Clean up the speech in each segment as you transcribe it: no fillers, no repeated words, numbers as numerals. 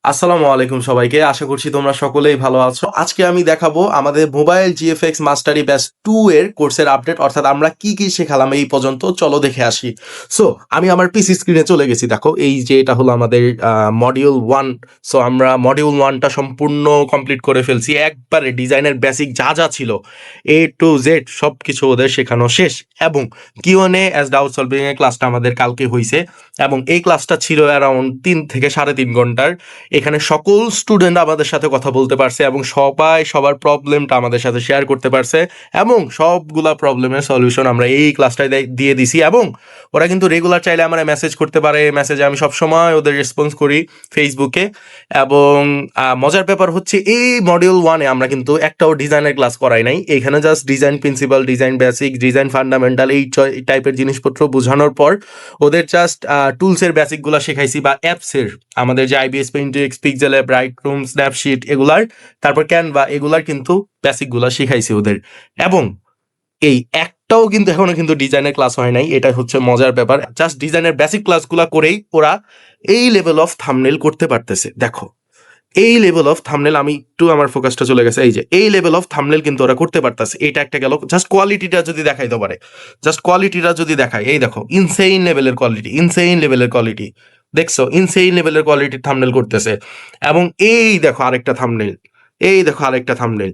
আসসালামু আলাইকুম সবাইকে। আশা করছি তোমরা সকলেই ভালো আছো। আজকে আমি দেখাবো আমাদের মোবাইল জিএফএক্স মাস্টারি ব্যাচ 2 এর কোর্সের আপডেট, অর্থাৎ আমরা কি শেখালাম এই পর্যন্ত, চলো দেখে আসি। সো আমি আমার পিসি স্ক্রিনে চলে গেছি। দেখো এই যে এটা হলো আমাদের মডিউল 1। সো আমরা মডিউল 1টা সম্পূর্ণ কমপ্লিট করে ফেলছি। একবারে ডিজাইনের বেসিক যা যা ছিল এ টু জেড সব কিছু ওদের শেখানো শেষ। এবং কিউএনএ অ্যাজ ডাউট সলভিং এর ক্লাসটা আমাদের কালকে হয়েছে, এবং এই ক্লাসটা ছিল অ্যারাউন্ড 3 থেকে 3.5 ঘন্টার। এখানে সকল স্টুডেন্ট আমাদের সাথে কথা বলতে পারছে এবং সবাই সবার প্রবলেমটা আমাদের সাথে শেয়ার করতে পারছে, এবং সবগুলা প্রবলেমের সলিউশন আমরা এই ক্লাসটায় দিয়ে দিছি। এবং ওরা কিন্তু রেগুলার চাইলে আমরা মেসেজ করতে পারে, মেসেজে আমি সবসময় ওদের রেসপন্স করি ফেসবুকে। এবং মজার ব্যাপার হচ্ছে এই মডিউল 1-এ আমরা কিন্তু একটাও ডিজাইনের ক্লাস করাই নাই। এখানে just design principal, design basic, design fundamental এই টাইপের জিনিসপত্র বোঝানোর পর ওদের জাস্ট টুলসের বেসিকগুলো শেখাইছি, বা অ্যাপসের আমাদের যে আইবিএস পেইন্ট, পিক্সেল অ্যাপ, ব্রাইটরুম, স্ন্যাপশিট এগুলার, তারপর ক্যানভা এগুলার কিন্তু বেসিকগুলো শিখাইছি ওদের। এবং এই একটাও কিন্তু এখনো কিন্তু ডিজাইনের ক্লাস হয় নাই। এটা হচ্ছে মজার ব্যাপার। জাস্ট ডিজাইনের বেসিক ক্লাসগুলো করেই ওরা এই লেভেল অফ থাম্বনেল করতে পারতেছে। দেখো এই লেভেল অফ থাম্বনেল, আমি একটু আমার ফোকাসটা চলে গেছে, এই যে এই লেভেল অফ থাম্বনেল কিন্তু ওরা করতে পারতেছে। এটা একটা গেল। জাস্ট কোয়ালিটিটা যদি দেখাইতে পারে, জাস্ট কোয়ালিটিটা যদি দেখায়, এই দেখো ইনসেইন লেভেলের কোয়ালিটি, ইনসেইন লেভেলের কোয়ালিটি। দেখছো ইনসেইন লেভেলের কোয়ালিটির থাম্বনেল করতেছে। এবং এই দেখো আরেকটা থাম্বনেল, এই দেখো আরেকটা থাম্বনেল,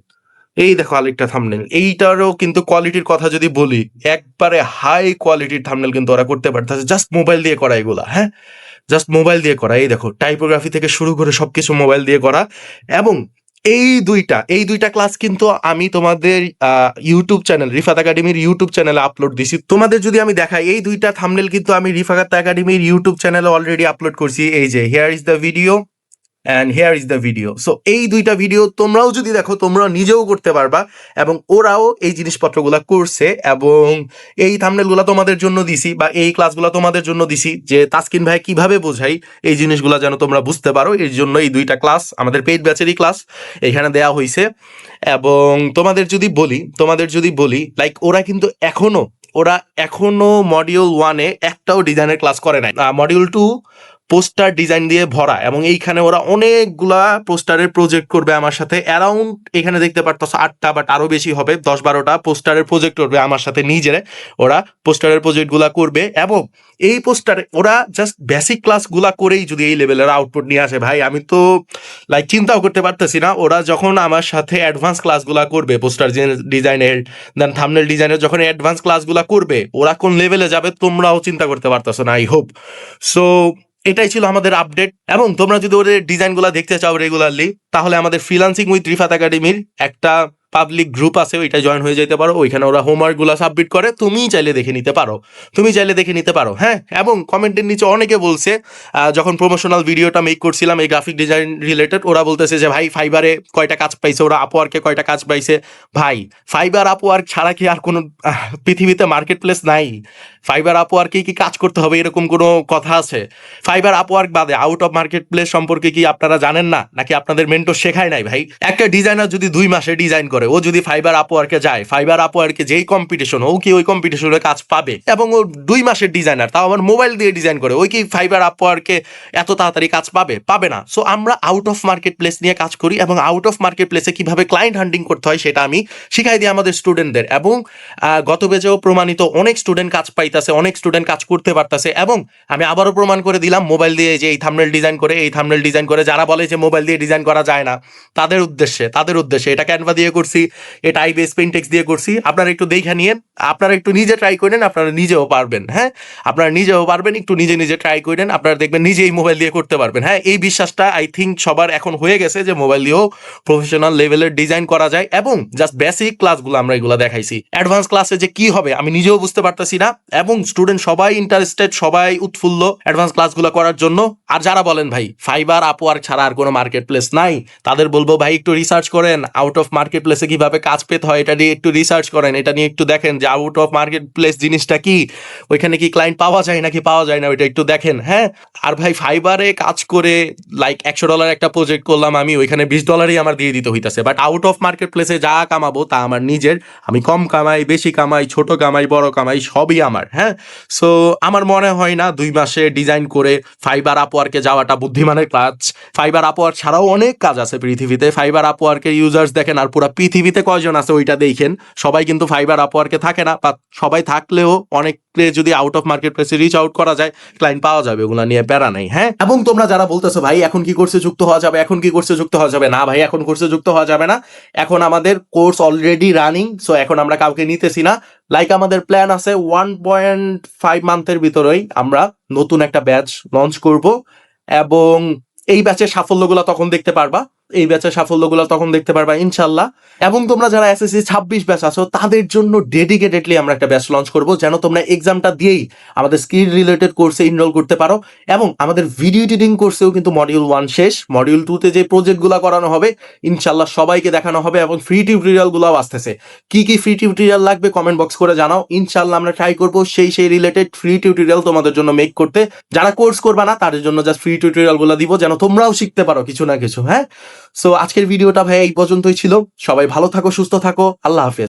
এই দেখো আরেকটা থাম্বনেল। এইটারও কিন্তু কোয়ালিটির কথা যদি বলি, একবারে হাই কোয়ালিটির থাম্বনেল কিন্তু ওরা করতে পারতেছে, জাস্ট মোবাইল দিয়ে করা এগুলা। হ্যাঁ, জাস্ট মোবাইল দিয়ে করা। এই দেখো টাইপোগ্রাফি থেকে শুরু করে সবকিছু মোবাইল দিয়ে করা। এবং এই দুইটা ক্লাস কিন্তু আমি তোমাদের ইউটিউব চ্যানেল, রিফাত একাডেমির ইউটিউব চ্যানেলে আপলোড দিছি। তোমাদের যদি আমি দেখাই, এই দুইটা থাম্বনেল কিন্তু আমি রিফাত একাডেমির ইউটিউব চ্যানেলে অলরেডি আপলোড করছি। এই যে here is the video and hair is the video. So এই দুইটা ভিডিও তোমরাও যদি দেখো, তোমরা নিজেও করতে পারবা। এবং ওরাও এই জিনিসপত্রগুলো করছে, এবং এই থাম্বনেলগুলো তোমাদের জন্য দিছি, বা এই ক্লাসগুলো তোমাদের জন্য দিছি, যে তাসকিন ভাই কিভাবে বোঝাই এই জিনিসগুলো যেন তোমরা বুঝতে পারো। এর জন্য এই দুইটা ক্লাস আমাদের পেইড ব্যাচেরই ক্লাস এখানে দেওয়া হয়েছে। এবং তোমাদের যদি বলি লাইক ওরা এখনো মডিউল 1-এ একটাও ডিজাইনের ক্লাস করে নাই। মডিউল 2 পোস্টার ডিজাইন দিয়ে ভরা, এবং এইখানে ওরা অনেকগুলা পোস্টারের প্রজেক্ট করবে আমার সাথে। অ্যারাউন্ড এখানে দেখতে পারতো 8টা, বাট আরো বেশি হবে, 10-12টা পোস্টারের প্রজেক্ট করবে আমার সাথে নিজেরা। ওরা পোস্টারের প্রজেক্টগুলা করবে, এবং এই পোস্টারে ওরা জাস্ট বেসিক ক্লাসগুলা করেই যদি এই লেভেলের আউটপুট নিয়ে আসে, ভাই আমি তো লাইক চিন্তাও করতে পারতেছি না। ওরা যখন আমার সাথে অ্যাডভান্স ক্লাসগুলা করবে পোস্টার ডিজাইনের, দেন থাম্বনেল ডিজাইনের, যখন অ্যাডভান্স ক্লাসগুলা করবে, ওরা কোন লেভেলে যাবে তোমরাও চিন্তা করতে পারতেছো না, আই হোপ। সো এটাই ছিল আমাদের আপডেট। এবং তোমরা যদি ওদের ডিজাইনগুলো দেখতে চাও রেগুলারলি, তাহলে আমাদের ফ্রিল্যান্সিং উইথ রিফাত একাডেমির একটা পাবলিক গ্রুপ আছে, ওইটা জয়েন হয়ে যেতে পারো। ওইখানে ওরা হোমওয়ার্কগুলো সাবমিট করে, তুমি চাইলে দেখে নিতে পারো। হ্যাঁ, এবং কমেন্টের নিচে অনেকে বলছে, যখন প্রমোশনাল ভিডিওটা মেক করছিলাম এই গ্রাফিক ডিজাইন রিলেটেড, ওরা বলতেছে যে ভাই ফাইবারে কয়টা কাজ পাইছে, ওরা আপওয়ার্কে কয়টা কাজ পাইছে। ভাই ফাইবার আপওয়ার্ক ছাড়া কি আর কোনো পৃথিবীতে মার্কেট প্লেস নাই? ফাইবার আপওয়ার্কে কি কাজ করতে হবে এরকম কোনো কথা আছে? ফাইবার আপওয়ার্ক বাদে আউট অফ মার্কেট প্লেস সম্পর্কে কি আপনারা জানেন না, নাকি আপনাদের মেন্টর শেখায় নাই? ভাই একটা ডিজাইনার যদি 2 মাসে ডিজাইন করে, ও যদি ফাইবার আপওয়ার্কে যায়, ফাইবার আপওয়ার্কে যেই কম্পিটিশন, ও কি ওই কম্পিটিশনে কাজ পাবে? এবং ও 2 মাসের ডিজাইনার, তাও আমার মোবাইল দিয়ে ডিজাইন করে, ওই কি ফাইবার আপওয়ার্কে এত তাড়াতাড়ি কাজ পাবে? পাবে না। সো আমরা আউট অফ মার্কেট প্লেস নিয়ে কাজ করি, এবং আউট অফ মার্কেট প্লেসে কিভাবে ক্লায়েন্ট হান্টিং করতে হয় সেটা আমি শিখাই দিই আমাদের স্টুডেন্টদের। এবং গত বেজেও প্রমাণিত, অনেক স্টুডেন্ট কাজ পাইতেছে, অনেক স্টুডেন্ট কাজ করতে পারতেছে। এবং আমি আবারও প্রমাণ করে দিলাম মোবাইল দিয়ে, যে এই থাম্বনেল ডিজাইন করে যারা বলে যে মোবাইল দিয়ে ডিজাইন করা যায় না, তাদের উদ্দেশ্যে এটা ক্যানভা দিয়ে করছি, এটা আইবিএস পেইন্টেক্স দিয়ে করছি। আপনারা একটু দেখে নিয়েন, আপনারা একটু নিজে ট্রাই করেন, আপনারা নিজেও পারবেন। হ্যাঁ, আপনারা নিজেও পারবেন, একটু নিজে ট্রাই করেন, আপনারা দেখবেন নিজেই মোবাইল দিয়ে করতে পারবেন। হ্যাঁ, এই বিশ্বাসটা আই থিঙ্ক সবার এখন হয়ে গেছে যে মোবাইল দিয়েও প্রফেশনাল লেভেলের ডিজাইন করা যায়। এবং জাস্ট বেসিক ক্লাসগুলো আমরা এগুলো দেখাইছি। অ্যাডভান্স ক্লাসে যে কি হবে আমি নিজেও বুঝতে পারতেছি না, এবং স্টুডেন্ট সবাই ইন্টারেস্টেড, সবাই উৎফুল্ল অ্যাডভান্স ক্লাসগুলো করার জন্য। আর যারা বলেন ভাই ফাইবার আপওয়ার্ক ছাড়া আর কোনো মার্কেট প্লেস নাই, তাদের বলবো ভাই একটু রিসার্চ করেন, আউট অফ মার্কেট প্লেস প্লেসে কিভাবে কাজ পেতে হয় এটা নিয়ে একটু রিসার্চ করেন, এটা নিয়ে একটু দেখেন যে আউট অফ মার্কেট প্লেস জিনিসটা কি, ওইখানে কি ক্লায়েন্ট পাওয়া যায় নাকি পাওয়া যায় না, ওইটা একটু দেখেন। হ্যাঁ, আর ভাই ফাইবারে কাজ করে লাইক $100 একটা প্রজেক্ট করলাম আমি, ওইখানে $20 আমার দিয়ে দিতে হইতাছে, বাট আউট অফ মার্কেট প্লেসে যা কামাবো তা আমার নিজের, আমি কম কামাই বেশি কামাই ছোট কামাই বড় কামাই সবই আমার। হ্যাঁ, সো আমার মনে হয় না 2 মাসে ডিজাইন করে ফাইবার আপওয়ার্কে যাওয়াটা বুদ্ধিমানের কাজ। ফাইবার আপওয়ার্ক ছাড়াও অনেক কাজ আছে পৃথিবীতে, ফাইবার আপওয়ার্কের ইউজার্স দেখেন, আর পুরো পৃথিবীতে কয়জন আছে ওইটা দেখেন। সবাই কিন্তু ফাইবার আপওয়ার্কে থাকে না, বা সবাই থাকলেও অনেককে যদি আউট অফ মার্কেট প্লেসে রিচ আউট করা যায় ক্লায়েন্ট পাওয়া যাবে, ওগুলো নিয়ে প্যারা নাই। হ্যাঁ, এবং তোমরা যারা বলতেছো ভাই এখন কি কোর্সে যুক্ত হওয়া যাবে, এখন কি কোর্সে যুক্ত হওয়া যাবে, না ভাই এখন কোর্সে যুক্ত হওয়া যাবে না। এখন আমাদের কোর্স অলরেডি রানিং, সো এখন আমরা কাউকে নিতেছি না। লাইক আমাদের প্ল্যান আছে 1.5 মান্থের ভিতরেই আমরা নতুন একটা ব্যাচ লঞ্চ করব, এবং এই ব্যাচের সাফল্যগুলো তখন দেখতে পারবা, এই ব্যাচের সাফল্যগুলো তখন দেখতে পারবা ইনশাল্লাহ। এবং তোমরা যারা এসএসসি 26 ব্যাচ আছো তাদের জন্য ডেডিকেটেডলি আমরা একটা ব্যাচ লঞ্চ করব, যেন তোমরা এক্সামটা দিয়েই আমাদের স্কিল রিলেটেড কোর্সে এনরোল করতে পারো। এবং আমাদের ভিডিও এডিটিং কোর্সেও কিন্তু মডিউল 1 শেষ, মডিউল 2তে যে প্রজেক্টগুলো করানো হবে ইনশাল্লাহ সবাইকে দেখানো হবে, এবং ফ্রি টিউটোরিয়ালগুলোও আসতেছে। কি কি ফ্রি টিউটোরিয়াল লাগবে কমেন্ট বক্স করে জানাও, ইনশাল্লাহ আমরা ট্রাই করবো সেই রিলেটেড ফ্রি টিউটোরিয়াল তোমাদের জন্য মেক করতে। যারা কোর্স করবা না তাদের জন্য জাস্ট ফ্রি টিউটোরিয়ালগুলো দিব, যেন তোমরাও শিখতে পারো কিছু না কিছু। হ্যাঁ, সো আজকের ভিডিওটা ভাই এই পর্যন্তই ছিল। সবাই ভালো থাকো, সুস্থ থাকো, আল্লাহ হাফেজ।